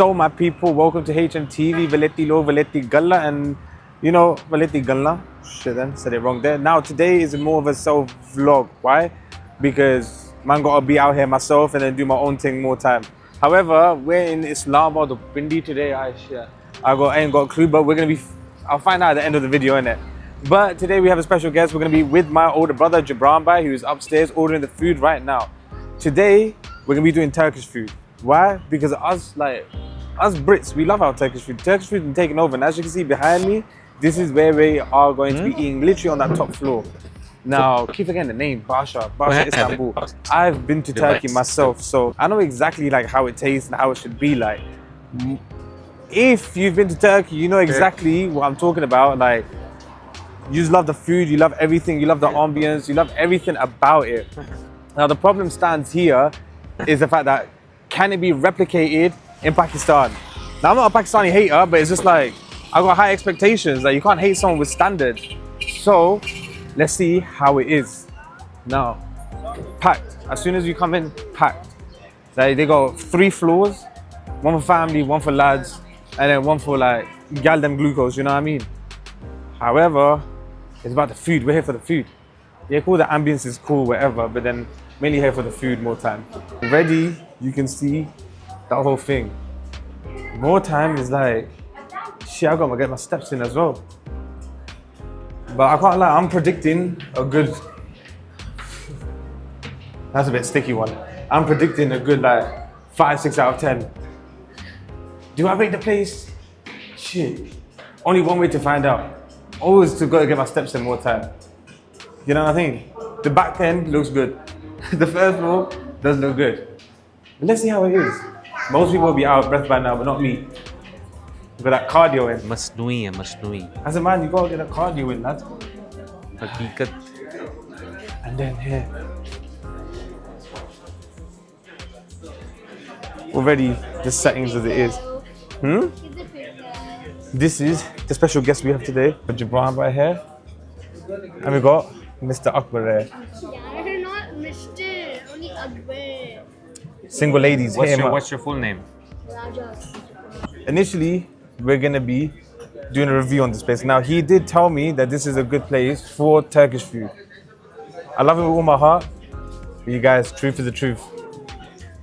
So my people, welcome to HMTV, Valeti Lo, Valeti Galla, and you know, Valeti Galla. Shit then, said it wrong there. Now today is more of a self vlog. Why? Because man gotta be out here myself and then do my own thing more time. However, we're in Islamabad, the Bindi today. I ain't got a clue, but we're gonna be, I'll find out at the end of the video, innit? But today we have a special guest. We're gonna be with my older brother, Jabran Bhai, who's upstairs ordering the food right now. Today, we're gonna be doing Turkish food. Why? Because us Brits, we love our Turkish food. Turkish food been taken over, and as you can see behind me, this is where we are going to be eating, literally on that top floor. Now, keep forgetting the name, Basha Istanbul. I've been to Turkey myself, so I know exactly like how it tastes and how it should be like. If you've been to Turkey, you know exactly what I'm talking about. Like, you just love the food, you love everything, you love the ambience, you love everything about it. Now, the problem stands here is the fact that can it be replicated in Pakistan? Now, I'm not a Pakistani hater, but it's just like, I got high expectations. Like, you can't hate someone with standards. So, let's see how it is. Now, packed. As soon as you come in, packed. Like, they got 3 floors, one for family, one for lads, and then one for like, gal them glucose, you know what I mean? However, it's about the food. We're here for the food. Yeah, cool, the ambience is cool, whatever, but then mainly here for the food more time. Ready, you can see that whole thing. More time is like, shit, I gotta get my steps in as well. But I can't lie, I'm predicting a good, that's a bit sticky one. I'm predicting a good like 5, 6 out of 10. Do I rate the place? Shit, only one way to find out. Always to go get my steps in more time. You know what I mean? The back end looks good. The first floor does look good. But let's see how it is. Most people will be out of breath by now, but not me. Got that cardio in. Masnui. As a man, you gotta get a cardio in, lad. Hakikat. And then here. Already the settings as it is. This is the special guest we have today, Jabran right here. And we got Mr. Akbar there. Yeah, not Mr. Only Akbar. Single ladies, hit him up. What's your full name? Raja. Initially, we're gonna be doing a review on this place. Now, he did tell me that this is a good place for Turkish food. I love it with all my heart. But you guys, truth is the truth.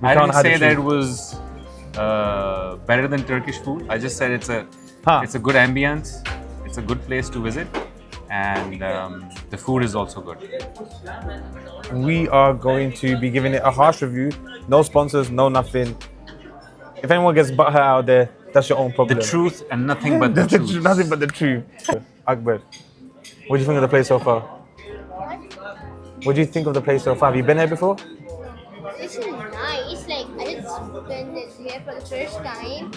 I didn't say that it was better than Turkish food. I just said it's a good ambience. It's a good place to visit, and the food is also good. We are going to be giving it a harsh review. No sponsors, no nothing. If anyone gets butthurt out there, that's your own problem. The truth and nothing but the That's truth. nothing but the truth. Akbar, what do you think of the place so far? What do you think of the place so far? Have you been here before? This is nice. Like, I just been here for the first time,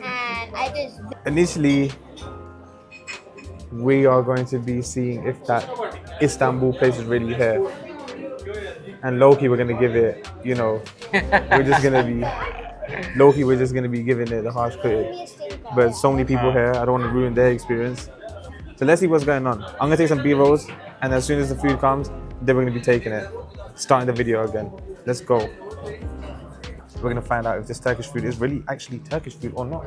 and I just. Initially, we are going to be seeing if that Istanbul place is really here. And low-key, we're going to give it, you know, we're just going to be, low-key, we're just going to be giving it the harsh critic. But so many people here, I don't want to ruin their experience. So let's see what's going on. I'm going to take some B-rolls, and as soon as the food comes, then we're going to be taking it. Starting the video again. Let's go. We're going to find out if this Turkish food is really actually Turkish food or not.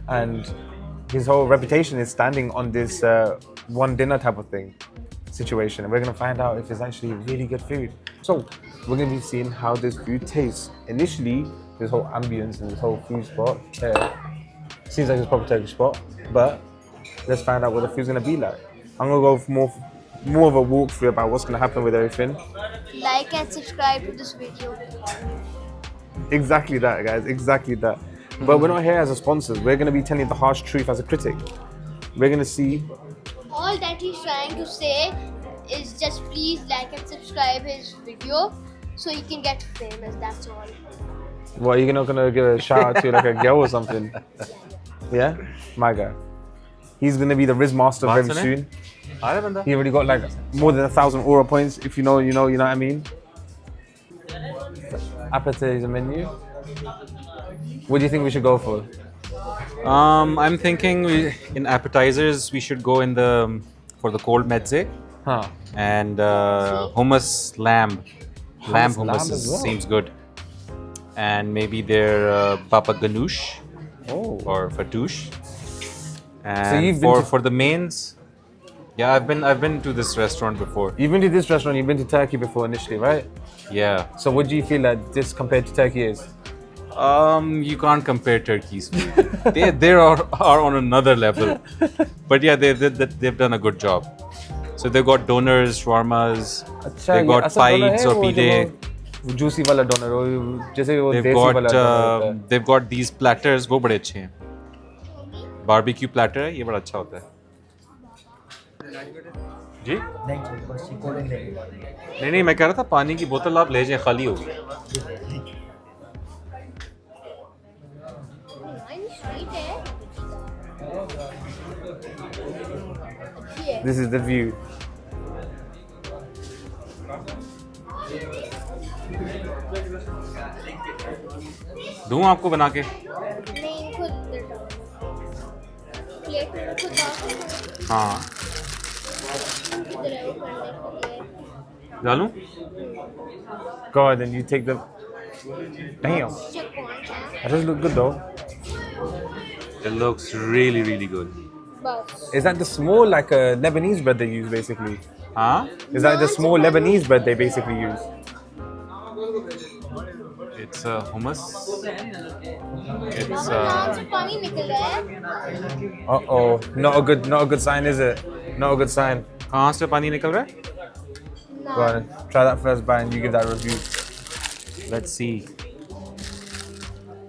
And his whole reputation is standing on this one dinner type of thing situation. And we're going to find out if it's actually really good food. So we're going to be seeing how this food tastes. Initially, this whole ambience and this whole food spot seems like it's a proper Turkish spot, but let's find out what the food's going to be like. I'm going to go for more of a walkthrough about what's going to happen with everything. Like and subscribe to this video. Exactly that, guys, exactly that. But we're not here as a sponsor. We're going to be telling you the harsh truth as a critic. We're going to see. All that he's trying to say is just please like and subscribe his video so he can get famous. That's all. What, you're not going to give a shout out to like a girl or something? Yeah? My guy. He's going to be the Riz Master very soon. He already got like more than 1,000 aura points. If you know what I mean. Appetizer menu. What do you think we should go for? I'm thinking in appetizers we should go for the cold mezze and hummus lamb. Lamb hummus as well. seems good, and maybe their papa ganoush. or fattoush. And So you've been for the mains, yeah, I've been to this restaurant before. You've been to this restaurant, you've been to Turkey before initially, right? Yeah. So what do you feel that this compared to Turkey is? You can't compare Turkey's food. they are on another level. But yeah, they've done a good job. So they've got donors, shawarmas, they've got pides or pide. Juicy wala doner, जैसे वो देसी वाला doner. They've got these platters, वो बड़े अच्छे हैं. Barbecue platter है, ये बड़ा अच्छा होता है. जी? नहीं, मैं कह रहा था पानी की बोतल आप ले जाएं, खाली होगी. This is the view. दूँ आपको बना के? नहीं, खुद प्लेट में खुद डाल. हाँ. डालूं? Go ahead and you take the. Damn. That does look good though. It looks really, really good. Is that the small like a Lebanese bread they use basically? Huh? Is that the small Lebanese bread they basically use? It's hummus. It's Uh-oh, not a good sign, is it? Not a good sign. कहाँ से पानी निकल रहा है? Go on, try that first bite and you give that review. Let's see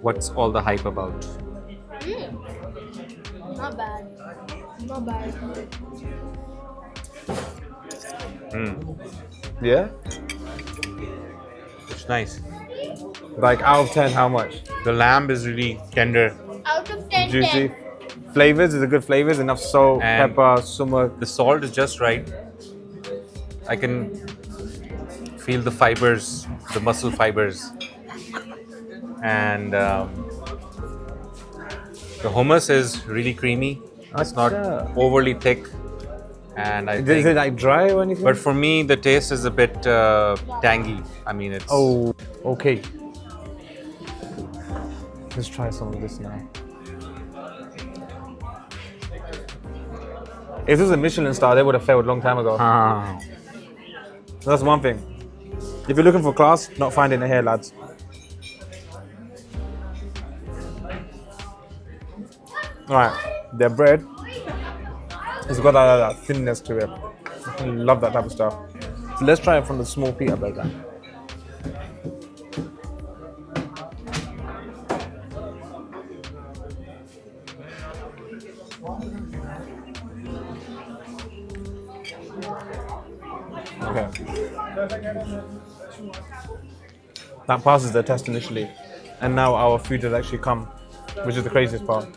what's all the hype about. Not bad. Not bad. Yeah? It's nice. Like out of 10, how much? The lamb is really tender. Out of 10, Juicy. 10. Flavors, is it good flavors? Enough salt, And pepper, sumac. The salt is just right. I can feel the fibers, the muscle fibers. And the hummus is really creamy. It's not overly thick. And I think, Is it like dry or anything? but for me, the taste is a bit tangy. I mean, it's. Oh, okay. Let's try some of this now. If this was a Michelin star, they would have failed a long time ago. Ah. That's one thing. If you're looking for class, not finding it here, lads. Alright, their bread has got that thinness to it. I love that type of stuff. So let's try it from the small pita bread then. Okay. That passes the test initially. And now our food has actually come, which is the craziest part.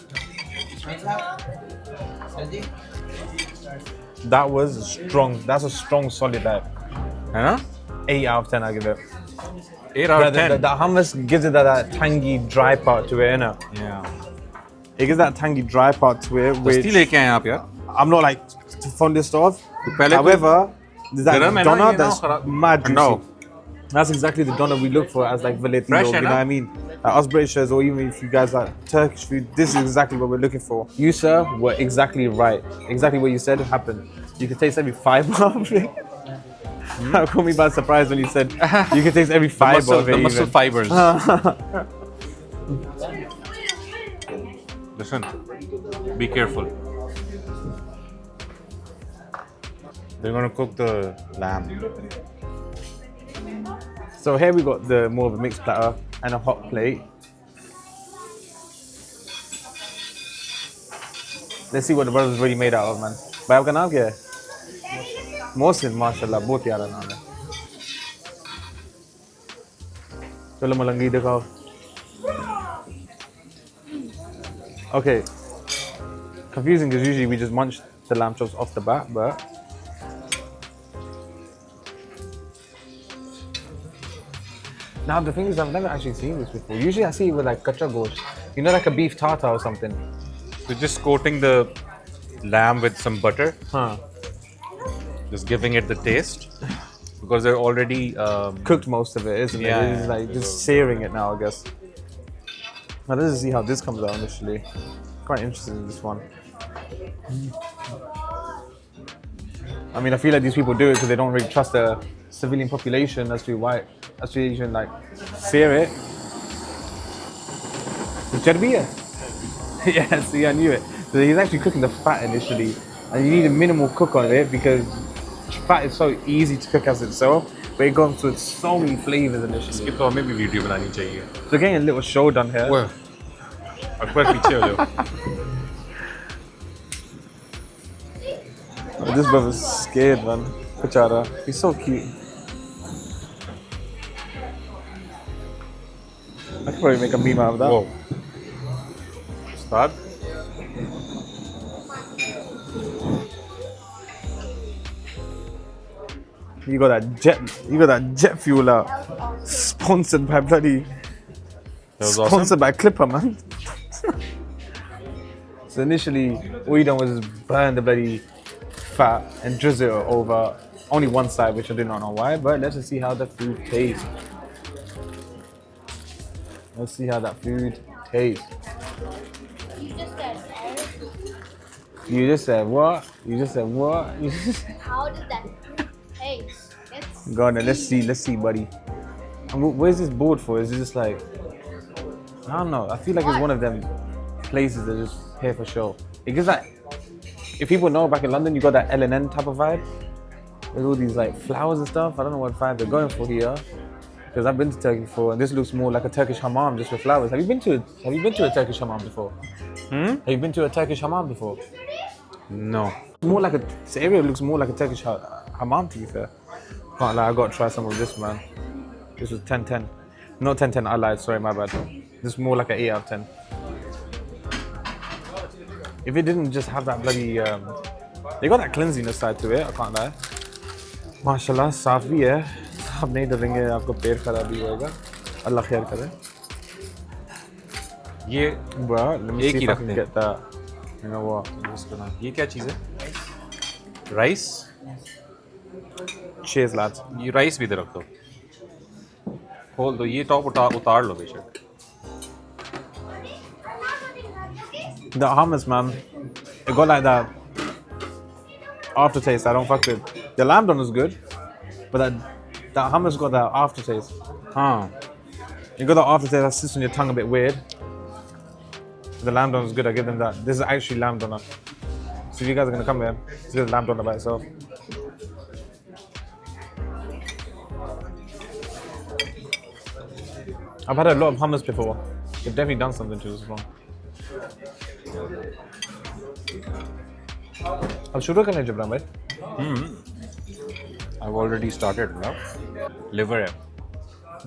That was strong. That's a strong, solid diet. Huh? 8 out of 10, I give it. 8 out of 10. The hummus gives it that tangy, dry part to it, innit? Yeah. It gives that tangy, dry part to it, which I'm not like fondest of. However, there's that doner that's mad juicy. No. That's exactly the doner we look for as like veleti, Fresh, you know what I mean? Like us Britishers, or even if you guys like Turkish food, this is exactly what we're looking for. You, sir, were exactly right. Exactly what you said happened. You can taste every fiber of it. That caught me by surprise when you said you can taste every fiber of it. The muscle even. fibers. Listen, be careful. They're gonna cook the lamb. So here we got the more of a mixed platter and a hot plate. Let's see what the brother's really made out of, man. भाई आपका नाम क्या है? मोहसिन, माशाल्लाह, बहुत प्यारा नाम है. चलो मलंगी दिखाओ. Okay. Confusing because usually we just munch the lamb chops off the bat, but now the thing is, I've never actually seen this before. Usually I see it with like kacha gosht, you know, like a beef tartar or something. We're just coating the lamb with some butter. Huh. Just giving it the taste. Because they're already cooked most of it, isn't it? It's like just searing it now, I guess. Now let's see how this comes out initially. Quite interested in this one. I mean, I feel like these people do it because they don't really trust the civilian population as to even like sear it. Cherbi hai? Yeah, see, I knew it. So he's actually cooking the fat initially, and you need a minimal cook on it because fat is so easy to cook as itself, but it goes with so many flavors initially. इसकी तो हमें भी video बनानी चाहिए. So getting a little show done here. Well, Akbar पीछे हो जाओ. Oh, this brother's scared, man. Pachara. He's so cute. I could probably make a meme out of that. Whoa. Start. You got that jet fuel out. Sponsored by bloody. Sponsored awesome. by Clipper, man. So initially, all you done was just burn the bloody fat and drizzle it over only one side, which I do not know why. But let's just see how the food tastes. Let's see how that food tastes. You just said, You just said what? You just said what? You just how does that taste? Go on then, let's see, buddy. And where's this board for? Is it just like, I don't know. I feel like it's one of them places that just here for show. It gives that, if people know back in London, you got that L&N type of vibe. With all these like flowers and stuff. I don't know what vibe they're going for here. Because I've been to Turkey before, and this looks more like a Turkish hammam just with flowers. Have you been to a Turkish hammam before? Have you been to a Turkish hammam before? No. This area looks more like a Turkish hammam, to be fair. Can't lie, I got to try some of this, man. This was 10-10. Not 10-10, I lied, sorry, my bad. This is more like an 8 out of 10. If it didn't just have that bloody... they got that cleansiness side to it, I can't lie. MashaAllah, saaf bhi hai. आप नहीं डरेंगे आपको पेट खराब भी होगा अल्लाह खैर करे ये एक ही रखते हैं you know what ये क्या चीज़ है राइस cheers lads ये राइस भी इधर रख दो खोल दो ये टॉप उतार लो बेशक the hummus man it got like that aftertaste I don't fuck with the lamb don is good but that hummus got that aftertaste. You got that aftertaste that sits on your tongue a bit weird. The lamb doner is good, I give them that. This is actually lamb doner. So if you guys are gonna come here, this is lamb doner by itself. I've had a lot of hummus before. They've definitely done something to this one. अब शुरू करने जब भाई I've already started now. Liver hai.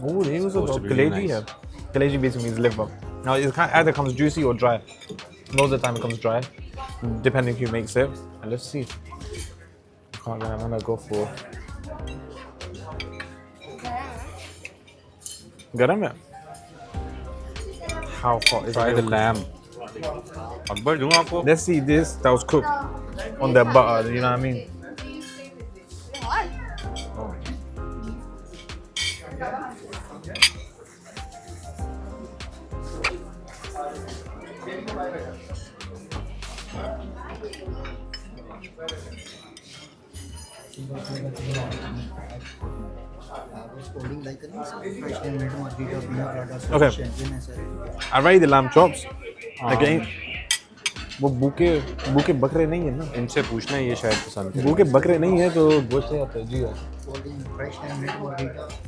Oh, there was a Supposed to be kaleji really here. nice. Kaleji basically means liver. Now it either comes juicy or dry. Most of the time it comes dry, depending who makes it. And let's see. I'm gonna go for garam hai. How hot is Try it? the lamb. Akbar, दूँ आपको? Let's see this that was cooked on the butter. You know what I mean? Okay. I rate the lamb chops. Again, वो भूखे बकरे नहीं है ना इनसे पूछना ये शायद पसंद है भूखे बकरे नहीं है तो गोश्त से आता है जी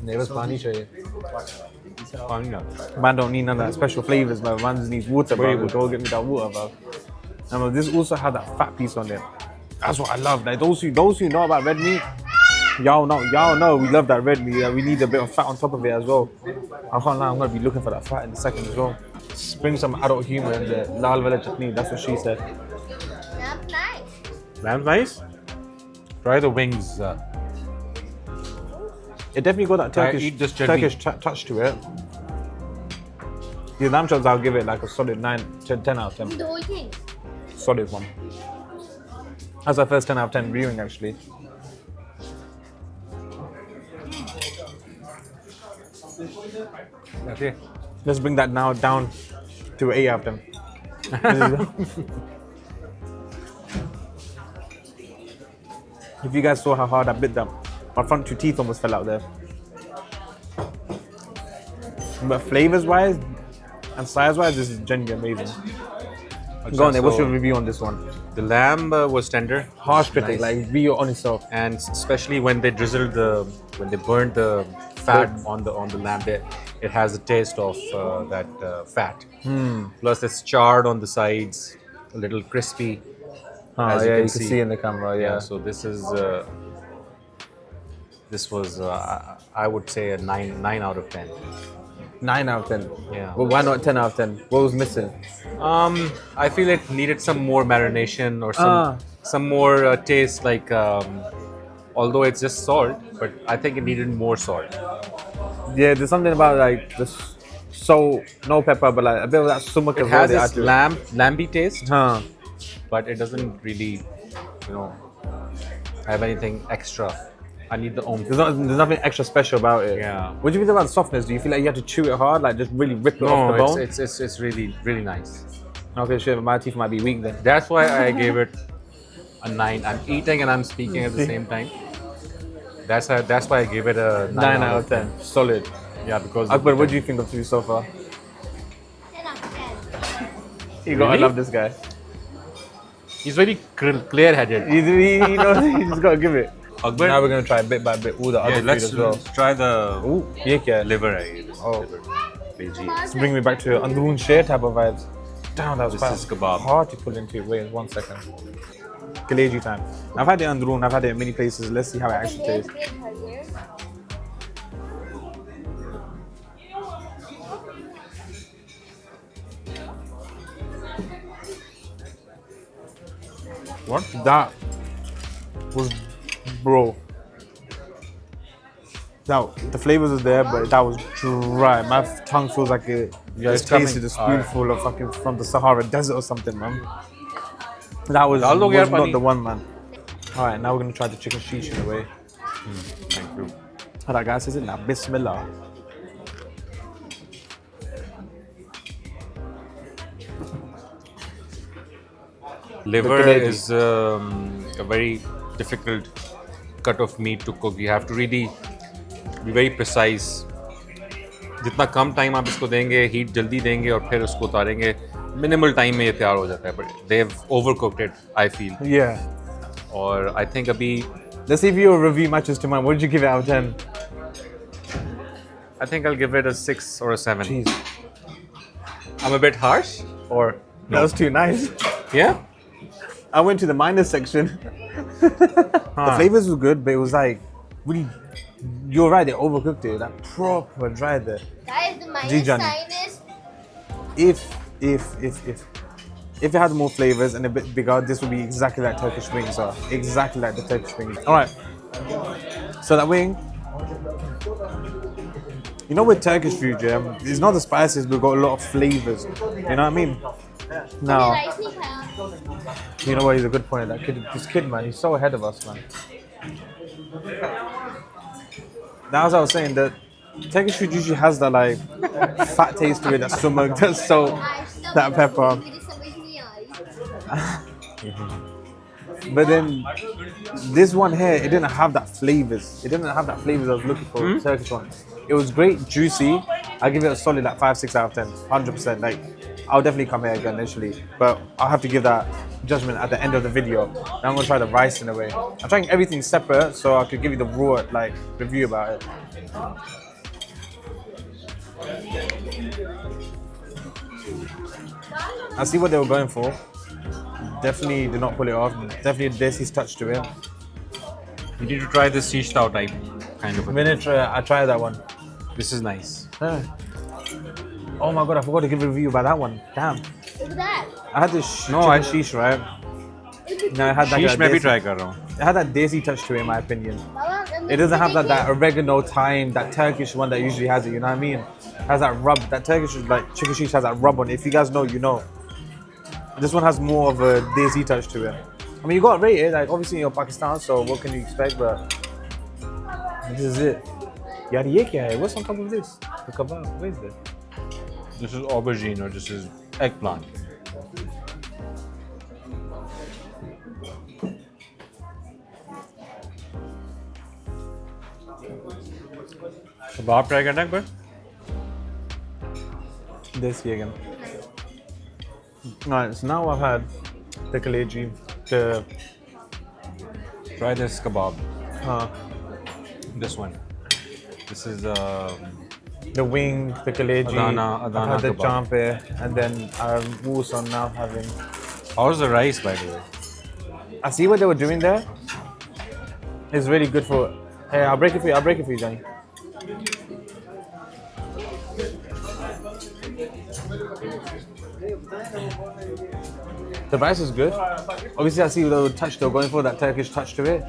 नहीं बस पानी चाहिए पानी ना Man don't need none of that special flavors, man. Man just needs water, bro. Go get me that water, bro. And this also had that fat piece on it. That's what I love. Like those who know about red meat, y'all know we love that red meat. We need a bit of fat on top of it as well. I can't lie, I'm gonna be looking for that fat in a second as well. Bring some adult humor in there. Lal wala chutney, that's what she said. That's nice. Lamb's nice. Try the wings. It definitely got that eat this chutney. Turkish touch to it. The lamb chops, I'll give it like a solid 9 to 10 out of 10. The whole thing. Solid one. That's our first 10 out of 10 viewing actually. Okay. Let's bring that now down to 8 out of 10. If you guys saw how hard I bit them, my front 2 teeth almost fell out there. But flavors wise and size wise, this is genuinely amazing. Go on there, what's your review on this one? The lamb was tender. Harsh critic, Nice. like be your honest self. And especially when they drizzled when they burned the fat on the lamb, it has the taste of that fat. Plus it's charred on the sides, a little crispy. As yeah, you you can see in the camera, yeah. So this was I would say a 9 out of 10. 9 out of 10. Yeah. Well, why not 10 out of 10? What was missing? I feel it needed some more marination or some more taste. Like although it's just salt, but I think it needed more salt. Yeah, there's something about like this, so no pepper, but like a bit of that sumak. It has this lamby taste, Huh. but it doesn't really, have anything extra. I need the oomph. There's nothing extra special about it. Yeah. What do you think about the softness? Do you feel like you have to chew it hard, like just really rip it off the No, bone? it's really really nice. Okay, shit, my teeth might be weak then. That's why I gave it a 9. I'm eating and I'm speaking at the same time. That's why I gave it a 9 out of 10. Solid. Yeah, because Akbar, what do you think of you so far? 10 out of 10. You gotta Really? love this guy. he's very clear-headed. He knows, he just gotta give it. Akbar, Now we're gonna try bit by bit all the other food let's as well. try the Ooh, yeah, yeah. liver. Oh. Liver. Veggie. It's bringing me back to Androon Share type of vibes. Damn, that was This quite is kebab. hard to pull into. Wait 1 second. Kaleji time. I've had it in Androon, I've had it in many places. Let's see how it actually tastes. What? That was, bro. Now the flavors are there, but that was dry. My tongue feels like it just coming. tasted a spoonful of fucking from the Sahara Desert or something, man. That was, Dal do was yaar not pani. the one, man. All right, now we're gonna try the chicken sheesh in a way. Thank you. All right, guys, is it now? Bismillah. Liver gravy. is a very difficult cut of meat to cook. You have to really be very precise. जितना कम time आप इसको देंगे, heat जल्दी देंगे और फिर उसको उतारेंगे, मिनिमल टाइम में ये तैयार हो जाता है. But they've overcooked it, I feel. Yeah. और I think अभी Let's see if your review matches to mine. What did you give it out of 10? I think I'll give it a 6 or a 7. Jeez, I'm a bit harsh, or that was too nice. yeah. I went to the minus section. The flavors were good, but it was like really. You're right. They overcooked it. Like proper dry there. Guys, the minus G-Johnny. sign is If it had more flavors and a bit bigger, this would be exactly like Turkish wings are. Exactly like the Turkish wings. All right. So that wing. You know, with Turkish food, yeah, it's not the spices, we've got a lot of flavors. You know what I mean? Now, rice nahi khaya. you know what? He's a good point. That kid, this kid, man, he's so ahead of us, man. Now, as I was saying, that Turkish food usually has that like fat taste to it, that sumak, that salt, that pepper. Meri samajh nahi aa rahi. But then this one here, it didn't have that flavors. It didn't have that flavors I was looking for. The Turkish one. It was great, juicy. I give it a solid like 5, 6 out of 10, 100%. Like, I'll definitely come here again initially, but I'll have to give that judgment at the end of the video. Now I'm gonna try the rice in a way. I'm trying everything separate so I could give you the raw like review about it. I see what they were going for. Definitely did not pull it off. Definitely a desi's touch to it. You need to try this shish tao type kind of. I tried that one. This is nice. Oh my god, I forgot to give a review about that one. Damn. Look at that. I had this chicken I- sheesh, right? No, it had that Shish मैं भी desi- try कर रहा हूँ. It had that desi touch to it, in my opinion. Baba, It doesn't have that oregano, thyme, that Turkish one that usually has it, you know what I mean? Has that rub, that Turkish, like chicken sheesh has that rub on it. If you guys know, you know. This one has more of a desi touch to it. I mean, you got rated, like obviously you're Pakistan, so what can you expect, but this is it. Yaar, ye kya hai? What's on top of this? The kebab, what is this? This is aubergine or this is eggplant. Kebab try karna ek baar? Desi again. Alright, so now I've had the kaleji, the Try this kebab. uh, This one. This is the wing, the kaleji, Adana I've had the kebab. champe, and then I'm also now having. how's the rice, by the way? I see what they were doing there. It's really good for. Hey, I'll break it for you. I'll break it for you, Johnny. The rice is good. Obviously, I see the touch they're going for, that Turkish touch to it.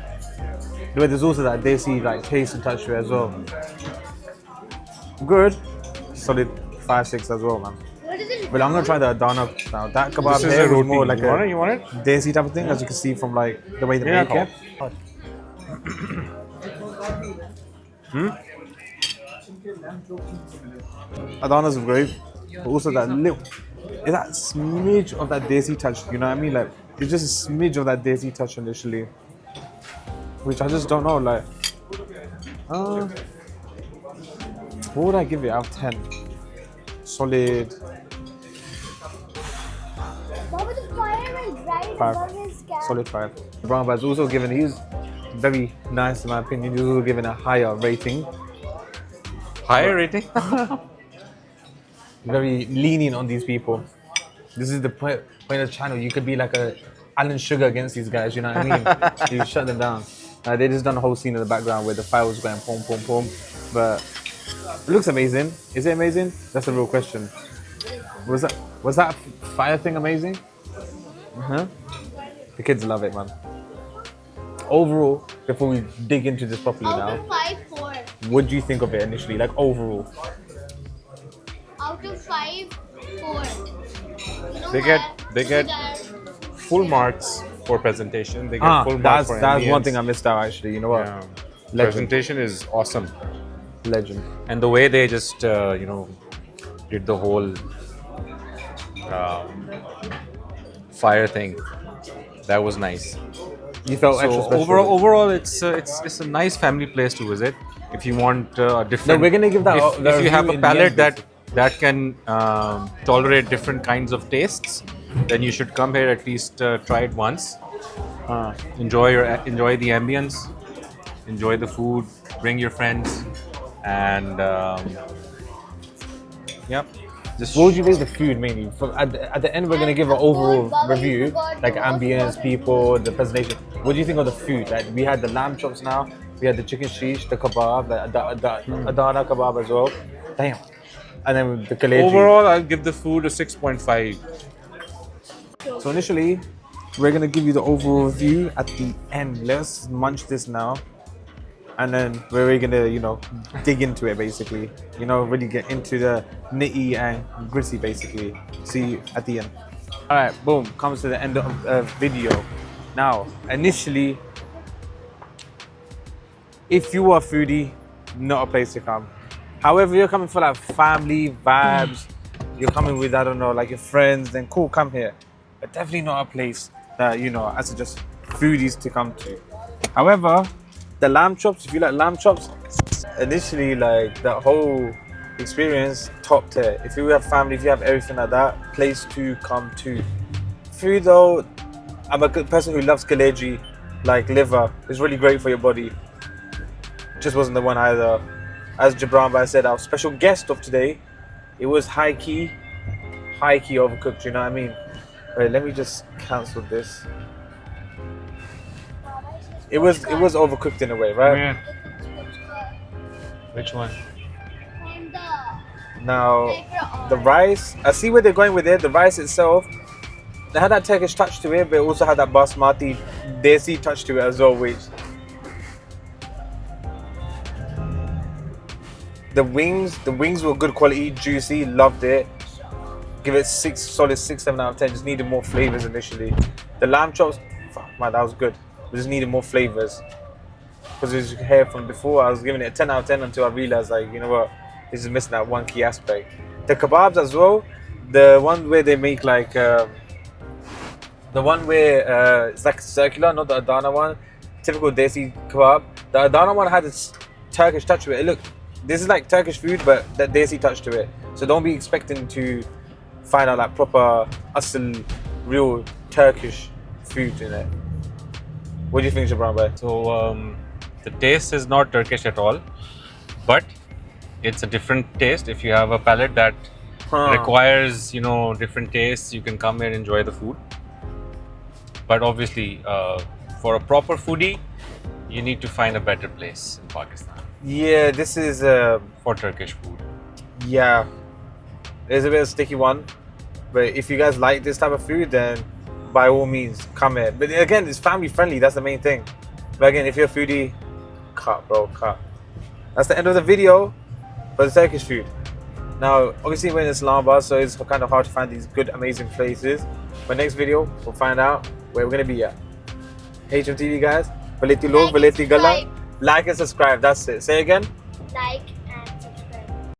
But there's also that desi like taste and touch to it as well. Good. Solid 5-6 as well, man. What is it? But I'm gonna try the Adana now. That kebab This is here a was roti. more like You want it? desi type of thing, as you can see from like the way they Yeah, make it. Adana's great, but also that little, is that smidge of that desi touch. You know what I mean? Like it's just a smidge of that desi touch initially, which I just don't know. Like, what would I give it out of 10? Solid Baba, the fire is right 5. above his cap. Solid 5. Brown Baz also given, he's very nice in my opinion. He's also given a higher rating. Higher rating? Very lenient on these people. This is the point of the channel. You could be like a Alan Sugar against these guys, you know what I mean? You shut them down. They just done a whole scene in the background where the fire was going pom pom pom. But it looks amazing. Is it amazing? That's the real question. Was that fire thing amazing? The kids love it, man. Overall, before we dig into this properly Out now, of 5, 4. what do you think of it initially? Like overall? Out of 5, 4. You know They get full marks for presentation. They get full marks for that's one ambience. thing I missed out actually. You know what? Yeah. Legend. Presentation is awesome. Legend. And the way they just, did the whole fire thing, that was nice. You felt extra So special. overall, it's a nice family place to visit. If you want a different, No, we're gonna give that. If you have review a in the palate end, that can tolerate different kinds of tastes, then you should come here at least try it once. Enjoy the ambience, enjoy the food, bring your friends, and yep. Just What would you rate the food mainly? At the end, we're gonna give an overall review, like ambience, people, the presentation. What do you think of the food? Like we had the lamb chops now, we had the chicken sheesh, the kebab, the Adana kebab as well. Damn. And then the kaleji. overall, I'll give the food a 6.5. So initially, we're gonna give you the overall review at the end. Let's munch this now. And then we're gonna, dig into it basically. Really get into the nitty and gritty basically. See you at the end. All right, boom, comes to the end of the video. Now, initially, if you are a foodie, not a place to come. However, you're coming for like family vibes, you're coming with, I don't know, like your friends, then cool, come here. But definitely not a place that, I suggest foodies to come to. However, the lamb chops, if you like lamb chops, initially like the whole experience, top tier. If you have family, if you have everything like that, place to come to. Food though, I'm a good person who loves kaleji, like liver. It's really great for your body. Just wasn't the one either. As Jabran Bhai said, our special guest of today, it was high key overcooked, you know what I mean? Wait, let me just cancel this. It was overcooked in a way, right? Which one? And Now, the rice, I see where they're going with it. The rice itself, they had that Turkish touch to it, but it also had that basmati desi touch to it as well, which the wings were good quality, juicy, loved it. Give it solid 6, 7 out of 10. Just needed more flavors initially. The lamb chops, fuck man, that was good. We just needed more flavors. Because as you can hear from before, I was giving it a 10 out of 10 until I realized, like, you know what, this is missing that one key aspect. The kebabs as well, The one where they make like the one where it's like circular, not the Adana one. Typical desi kebab. The Adana one had its Turkish touch to it. Look, this is like Turkish food, but that desi touch to it. So don't be expecting to find out like proper, asl, real Turkish food in it. What do you think, Jabran bhai? So the taste is not Turkish at all, but it's a different taste. If you have a palate that requires, you know, different tastes, you can come here and enjoy the food. But obviously, for a proper foodie, you need to find a better place in Pakistan. Yeah, this is for Turkish food. Yeah, it's a bit of a sticky one, but if you guys like this type of food, then by all means come here. But again, it's family friendly. That's the main thing. But again, if you're a foodie, cut, bro, cut. That's the end of the video for the Turkish food. Now, obviously, we're in Islamabad, so it's kind of hard to find these good, amazing places. But next video, we'll find out where we're gonna be at. HMTV guys, Valeti Log, Valeti Gala. Like and subscribe. That's it. Say again. Like